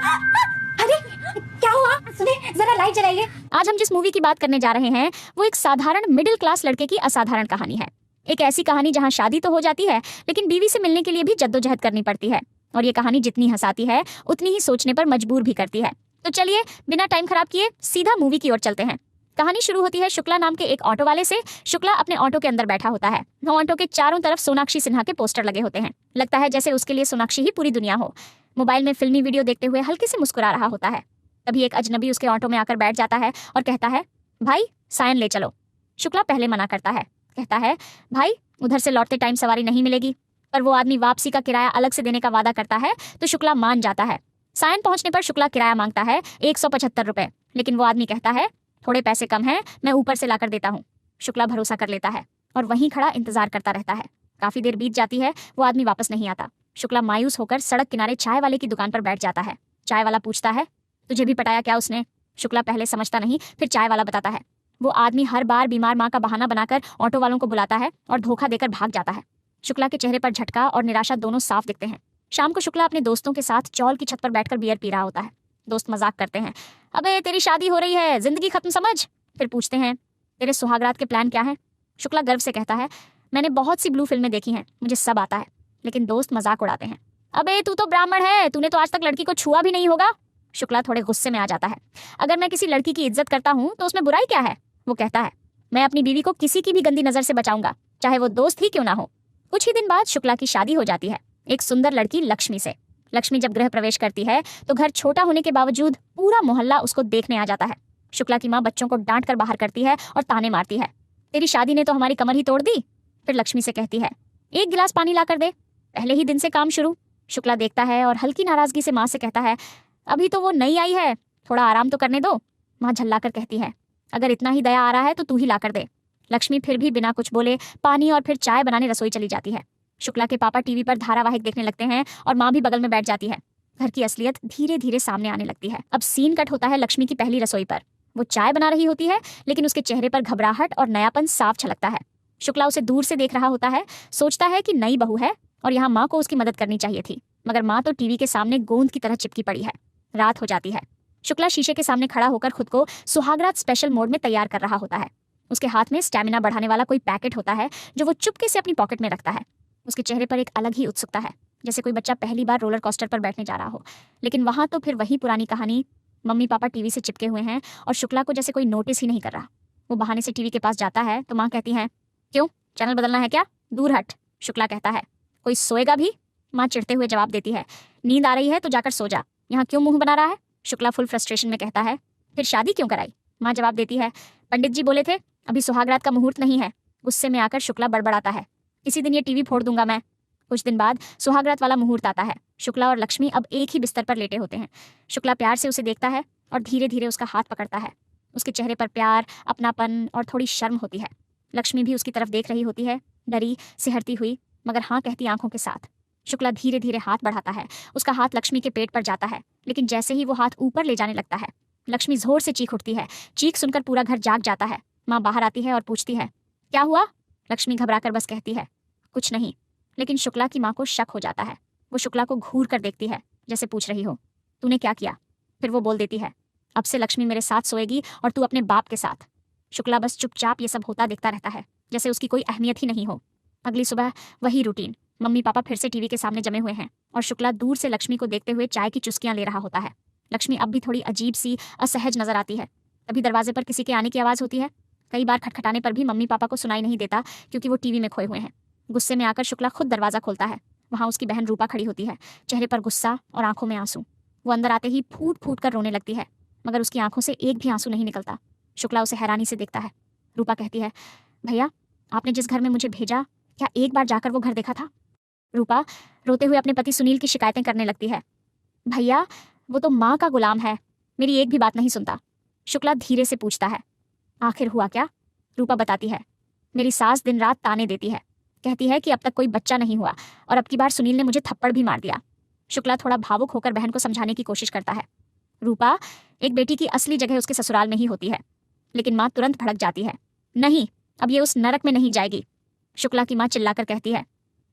अरे क्या हुआ? सुने, जरा लाइट जलाइए। आज हम जिस मूवी की बात करने जा रहे हैं वो एक साधारण मिडिल क्लास लड़के की असाधारण कहानी है। एक ऐसी कहानी जहां शादी तो हो जाती है लेकिन बीवी से मिलने के लिए भी जद्दोजहद करनी पड़ती है। और ये कहानी जितनी हंसाती है उतनी ही सोचने पर मजबूर भी करती है। तो चलिए बिना टाइम खराब किए सीधा मूवी की ओर चलते हैं। कहानी शुरू होती है शुक्ला नाम के एक ऑटो वाले से। शुक्ला अपने ऑटो के अंदर बैठा होता है। ऑटो के चारों तरफ सोनाक्षी सिन्हा के पोस्टर लगे होते हैं। लगता है जैसे उसके लिए सोनाक्षी ही पूरी दुनिया हो। मोबाइल में फिल्मी वीडियो देखते हुए हल्के से मुस्कुरा रहा होता है। तभी एक अजनबी उसके ऑटो में आकर बैठ जाता है और कहता है, भाई सायन ले चलो। शुक्ला पहले मना करता है, कहता है, भाई उधर से लौटते टाइम सवारी नहीं मिलेगी। पर वो आदमी वापसी का किराया अलग से देने का वादा करता है तो शुक्ला मान जाता है। सायन पहुंचने पर शुक्ला किराया मांगता है 175 रुपए, लेकिन वो आदमी कहता है, थोड़े पैसे कम हैं, मैं ऊपर से लाकर देता हूँ। शुक्ला भरोसा कर लेता है और वहीं खड़ा इंतजार करता रहता है। काफी देर बीत जाती है, वो आदमी वापस नहीं आता। शुक्ला मायूस होकर सड़क किनारे चाय वाले की दुकान पर बैठ जाता है। चाय वाला पूछता है, तुझे भी पटाया क्या उसने? शुक्ला पहले समझता नहीं, फिर चाय वाला बताता है। वो आदमी हर बार बीमार माँ का बहाना बनाकर ऑटो वालों को बुलाता है और धोखा देकर भाग जाता है। शुक्ला के चेहरे पर झटका और निराशा दोनों साफ दिखते हैं। शाम को शुक्ला अपने दोस्तों के साथ चौल की छत पर बैठकर बियर पी रहा होता है। दोस्त मजाक करते हैं, अबे तेरी शादी हो रही है, जिंदगी खत्म समझ। फिर पूछते हैं, तेरे सुहागरात के प्लान क्या है? शुक्ला गर्व से कहता है, मैंने बहुत सी ब्लू फिल्में देखी हैं, मुझे सब आता है। लेकिन दोस्त मजाक उड़ाते हैं, अबे तू तो ब्राह्मण है, तूने तो आज तक लड़की को छुआ भी नहीं होगा। शुक्ला थोड़े गुस्से में आ जाता है, अगर मैं किसी लड़की की इज्जत करता हूँ तो उसमें बुराई क्या है? वो कहता है, मैं अपनी बीवी को किसी की भी गंदी नजर से बचाऊंगा, चाहे वो दोस्त ही क्यों ना हो। कुछ ही दिन बाद शुक्ला की शादी हो जाती है एक सुंदर लड़की लक्ष्मी से। लक्ष्मी जब गृह प्रवेश करती है तो घर छोटा होने के बावजूद पूरा मोहल्ला उसको देखने आ जाता है। शुक्ला की माँ बच्चों को डांट कर बाहर करती है और ताने मारती है, तेरी शादी ने तो हमारी कमर ही तोड़ दी। फिर लक्ष्मी से कहती है, एक गिलास पानी ला कर दे, पहले ही दिन से काम शुरू। शुक्ला देखता है और हल्की नाराजगी से माँ से कहता है, अभी तो वो नई आई है, थोड़ा आराम तो करने दो। माँ झल्लाकर कहती है, अगर इतना ही दया आ रहा है तो तू ही ला कर दे। लक्ष्मी फिर भी बिना कुछ बोले पानी और फिर चाय बनाने रसोई चली जाती है। शुक्ला के पापा टीवी पर धारावाहिक देखने लगते हैं और माँ भी बगल में बैठ जाती है। घर की असलियत धीरे धीरे सामने आने लगती है। अब सीन कट होता है लक्ष्मी की पहली रसोई पर। वो चाय बना रही होती है लेकिन उसके चेहरे पर घबराहट और नयापन साफ छलकता है। शुक्ला उसे दूर से देख रहा होता है, सोचता है कि नई बहू है और यहाँ माँ को उसकी मदद करनी चाहिए थी, मगर माँ तो टीवी के सामने गोंद की तरह चिपकी पड़ी है। रात हो जाती है। शुक्ला शीशे के सामने खड़ा होकर खुद को सुहागरात स्पेशल मोड में तैयार कर रहा होता है। उसके हाथ में स्टैमिना बढ़ाने वाला कोई पैकेट होता है जो वो चुपके से अपनी पॉकेट में रखता है। उसके चेहरे पर एक अलग ही उत्सुकता है, जैसे कोई बच्चा पहली बार रोलर कोस्टर पर बैठने जा रहा हो। लेकिन वहां तो फिर वही पुरानी कहानी, मम्मी पापा टीवी से चिपके हुए हैं और शुक्ला को जैसे कोई नोटिस ही नहीं कर रहा। वो बहाने से टीवी के पास जाता है तो माँ कहती है, क्यों, चैनल बदलना है क्या? दूर हट। शुक्ला कहता है, कोई सोएगा भी? माँ चिढ़ते हुए जवाब देती है, नींद आ रही है तो जाकर सो जा, यहाँ क्यों मुंह बना रहा है? शुक्ला फुल फ्रस्ट्रेशन में कहता है, फिर शादी क्यों कराई? माँ जवाब देती है, पंडित जी बोले थे अभी सुहागरात का मुहूर्त नहीं है। गुस्से में आकर शुक्ला बड़बड़ाता है, किसी दिन ये टीवी फोड़ दूंगा मैं। कुछ दिन बाद सुहागरात वाला मुहूर्त आता है। शुक्ला और लक्ष्मी अब एक ही बिस्तर पर लेटे होते हैं। शुक्ला प्यार से उसे देखता है और धीरे धीरे उसका हाथ पकड़ता है। उसके चेहरे पर प्यार, अपनापन और थोड़ी शर्म होती है। लक्ष्मी भी उसकी तरफ देख रही होती है, डरी सिहरती हुई, मगर हाँ कहती आंखों के साथ। शुक्ला धीरे धीरे हाथ बढ़ाता है। उसका हाथ लक्ष्मी के पेट पर जाता है, लेकिन जैसे ही वो हाथ ऊपर ले जाने लगता है लक्ष्मी जोर से चीख उठती है। चीख सुनकर पूरा घर जाग जाता है। माँ बाहर आती है और पूछती है, क्या हुआ? लक्ष्मी घबराकर बस कहती है, कुछ नहीं। लेकिन शुक्ला की माँ को शक हो जाता है। वो शुक्ला को घूर कर देखती है, जैसे पूछ रही हो, तूने क्या किया? फिर वो बोल देती है, अब से लक्ष्मी मेरे साथ सोएगी और तू अपने बाप के साथ। शुक्ला बस चुपचाप ये सब होता देखता रहता है, जैसे उसकी कोई अहमियत ही नहीं हो। अगली सुबह वही रूटीन। मम्मी पापा फिर से टीवी के सामने जमे हुए हैं और शुक्ला दूर से लक्ष्मी को देखते हुए चाय की चुस्कियां ले रहा होता है। लक्ष्मी अब भी थोड़ी अजीब सी असहज नजर आती है। तभी दरवाजे पर किसी के आने की आवाज़ होती है। कई बार खटखटाने पर भी मम्मी पापा को सुनाई नहीं देता क्योंकि वो टीवी में खोए हुए हैं। गुस्से में आकर शुक्ला खुद दरवाजा खोलता है। वहाँ उसकी बहन रूपा खड़ी होती है, चेहरे पर गुस्सा और आंखों में आंसू। वो अंदर आते ही फूट फूट कर रोने लगती है, मगर उसकी आंखों से एक भी आंसू नहीं निकलता। शुक्ला उसे हैरानी से देखता है। रूपा कहती है, भैया आपने जिस घर में मुझे भेजा, क्या एक बार जाकर वो घर देखा था? रूपा रोते हुए अपने पति सुनील की शिकायतें करने लगती है। भैया वो तो माँ का गुलाम है, मेरी एक भी बात नहीं सुनता। शुक्ला धीरे से पूछता है, आखिर हुआ क्या? रूपा बताती है, मेरी सास दिन रात ताने देती है, कहती है कि अब तक कोई बच्चा नहीं हुआ और अब की बार सुनील ने मुझे थप्पड़ भी मार दिया। शुक्ला थोड़ा भावुक होकर बहन को समझाने की कोशिश करता है। रूपा, एक बेटी की असली जगह उसके ससुराल में ही होती है। लेकिन माँ तुरंत भड़क जाती है, नहीं अब ये उस नरक में नहीं जाएगी। शुक्ला की माँ चिल्लाकर कहती है,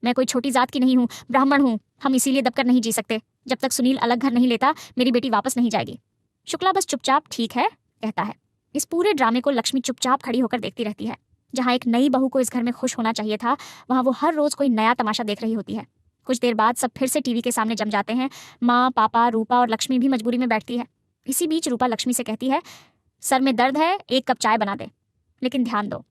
मैं कोई छोटी जात की नहीं हूँ, ब्राह्मण हूँ। हम इसीलिए दबकर नहीं जी सकते। जब तक सुनील अलग घर नहीं लेता मेरी बेटी वापस नहीं जाएगी। शुक्ला बस चुपचाप ठीक है कहता है। इस पूरे ड्रामे को लक्ष्मी चुपचाप खड़ी होकर देखती रहती है। जहाँ एक नई बहू को इस घर में खुश होना चाहिए था, वहाँ वो हर रोज कोई नया तमाशा देख रही होती है। कुछ देर बाद सब फिर से टीवी के सामने जम जाते हैं। माँ, पापा, रूपा और लक्ष्मी भी मजबूरी में बैठती है। इसी बीच रूपा लक्ष्मी से कहती है, सर में दर्द है, एक कप चाय बना दे। लेकिन ध्यान दो,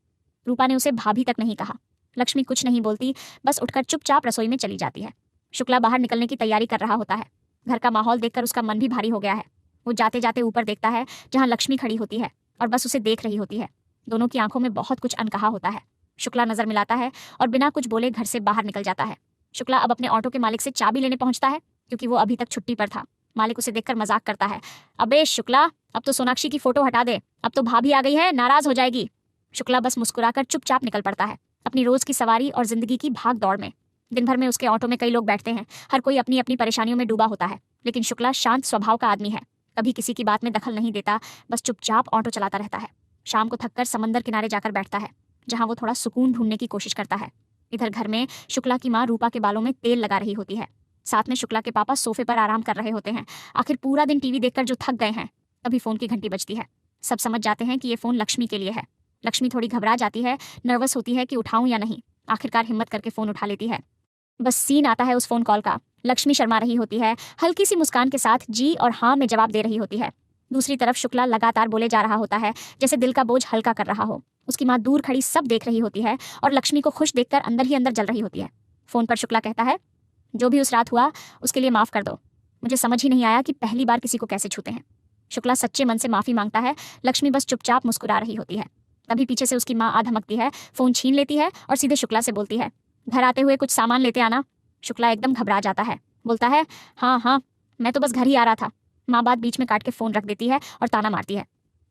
रूपा ने उसे भाभी तक नहीं कहा। लक्ष्मी कुछ नहीं बोलती, बस उठकर चुपचाप रसोई में चली जाती है। शुक्ला बाहर निकलने की तैयारी कर रहा होता है। घर का माहौल देखकर उसका मन भी भारी हो गया है। वो जाते जाते ऊपर देखता है जहाँ लक्ष्मी खड़ी होती है और बस उसे देख रही होती है। दोनों की आंखों में बहुत कुछ अनकहा होता है। शुक्ला नजर मिलाता है और बिना कुछ बोले घर से बाहर निकल जाता है। शुक्ला अब अपने ऑटो के मालिक से चाबी लेने पहुंचता है, क्योंकि वो अभी तक छुट्टी पर था। मालिक उसे देखकर मजाक करता है, अबे शुक्ला, अब तो सोनाक्षी की फोटो हटा दे, अब तो भाभी आ गई है, नाराज हो जाएगी। शुक्ला बस मुस्कुराकर चुपचाप निकल पड़ता है अपनी रोज की सवारी और जिंदगी की भाग दौड़ में। दिन भर में उसके ऑटो में कई लोग बैठते हैं, हर कोई अपनी अपनी परेशानियों में डूबा होता है, लेकिन शुक्ला शांत स्वभाव का आदमी है। कभी किसी की बात में दखल नहीं देता, बस चुपचाप ऑटो चलाता रहता है। शाम को थककर समंदर किनारे जाकर बैठता है, जहाँ वो थोड़ा सुकून ढूंढने की कोशिश करता है। इधर घर में शुक्ला की माँ रूपा के बालों में तेल लगा रही होती है। साथ में शुक्ला के पापा सोफे पर आराम कर रहे होते हैं। आखिर पूरा दिन टीवी देखकर जो थक गए हैं। तभी फोन की घंटी बजती है। सब समझ जाते हैं कि ये फोन लक्ष्मी के लिए है। लक्ष्मी थोड़ी घबरा जाती है, नर्वस होती है कि उठाऊं या नहीं। आखिरकार हिम्मत करके फोन उठा लेती है। बस सीन आता है उस फोन कॉल का। लक्ष्मी शर्मा रही होती है, हल्की सी मुस्कान के साथ जी और हाँ में जवाब दे रही होती है। दूसरी तरफ शुक्ला लगातार बोले जा रहा होता है, जैसे दिल का बोझ हल्का कर रहा हो। उसकी माँ दूर खड़ी सब देख रही होती है और लक्ष्मी को खुश देखकर अंदर ही अंदर जल रही होती है। फोन पर शुक्ला कहता है, जो भी उस रात हुआ उसके लिए माफ कर दो। मुझे समझ ही नहीं आया कि पहली बार किसी को कैसे छूते हैं। शुक्ला सच्चे मन से माफी मांगता है। लक्ष्मी बस चुपचाप मुस्कुरा रही होती है। तभी पीछे से उसकी माँ आ धमकती है, फोन छीन लेती है और सीधे शुक्ला से बोलती है, घर आते हुए कुछ सामान लेते आना। शुक्ला एकदम घबरा जाता है, बोलता है, हाँ हाँ, मैं तो बस घर ही आ रहा था। माँ बात बीच में काट के फोन रख देती है और ताना मारती है,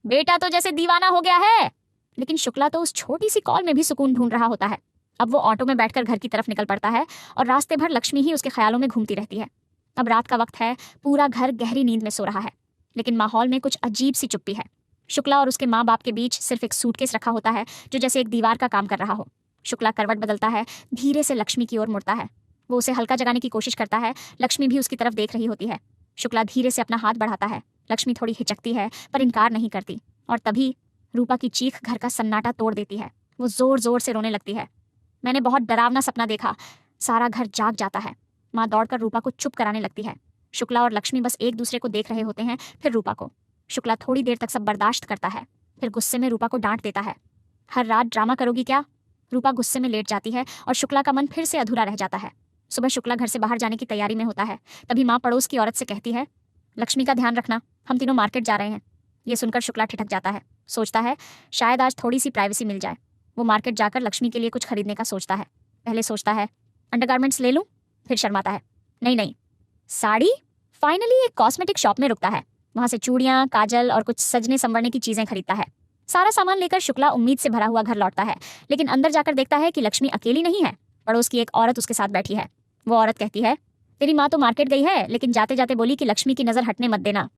बेटा तो जैसे दीवाना हो गया है। लेकिन शुक्ला तो उस छोटी सी कॉल में भी सुकून ढूंढ रहा होता है। अब वो ऑटो में बैठकर घर की तरफ निकल पड़ता है और रास्ते भर लक्ष्मी ही उसके ख्यालों में घूमती रहती है। अब रात का वक्त है, पूरा घर गहरी नींद में सो रहा है, लेकिन माहौल में कुछ अजीब सी चुप्पी है। शुक्ला और उसके माँ बाप के बीच सिर्फ एक सूटकेस रखा होता है, जो जैसे एक दीवार का काम कर रहा हो। शुक्ला करवट बदलता है, धीरे से लक्ष्मी की ओर मुड़ता है। वो उसे हल्का जगाने की कोशिश करता है। लक्ष्मी भी उसकी तरफ देख रही होती है। शुक्ला धीरे से अपना हाथ बढ़ाता है। लक्ष्मी थोड़ी हिचकती है, पर इनकार नहीं करती। और तभी रूपा की चीख घर का सन्नाटा तोड़ देती है। वो जोर जोर से रोने लगती है। मैंने बहुत डरावना सपना देखा। सारा घर जाग जाता है। माँ दौड़कर रूपा को चुप कराने लगती है। शुक्ला और लक्ष्मी बस एक दूसरे को देख रहे होते हैं, फिर रूपा को। शुक्ला थोड़ी देर तक सब बर्दाश्त करता है, फिर गुस्से में रूपा को डांट देता है। हर रात ड्रामा करोगी क्या? रूपा गुस्से में लेट जाती है और शुक्ला का मन फिर से अधूरा रह जाता है। सुबह शुक्ला घर से बाहर जाने की तैयारी में होता है। तभी माँ पड़ोस की औरत से कहती है, लक्ष्मी का ध्यान रखना, हम तीनों मार्केट जा रहे हैं। ये सुनकर शुक्ला ठिठक जाता है। सोचता है शायद आज थोड़ी सी प्राइवेसी मिल जाए। वो मार्केट जाकर लक्ष्मी के लिए कुछ खरीदने का सोचता है। पहले सोचता है अंडरगारमेंट्स ले लूं, फिर शर्माता है, नहीं, साड़ी। फाइनली एक कॉस्मेटिक शॉप में रुकता है। वहां से चूड़ियां, काजल और कुछ सजने संवरने की चीजें खरीदता है। सारा सामान लेकर शुक्ला उम्मीद से भरा हुआ घर लौटता है, लेकिन अंदर जाकर देखता है कि लक्ष्मी अकेली नहीं है। पड़ोस की एक औरत उसके साथ बैठी है। वो औरत कहती है, तेरी माँ तो मार्केट गई है, लेकिन जाते जाते बोली कि लक्ष्मी की नजर हटने मत देना।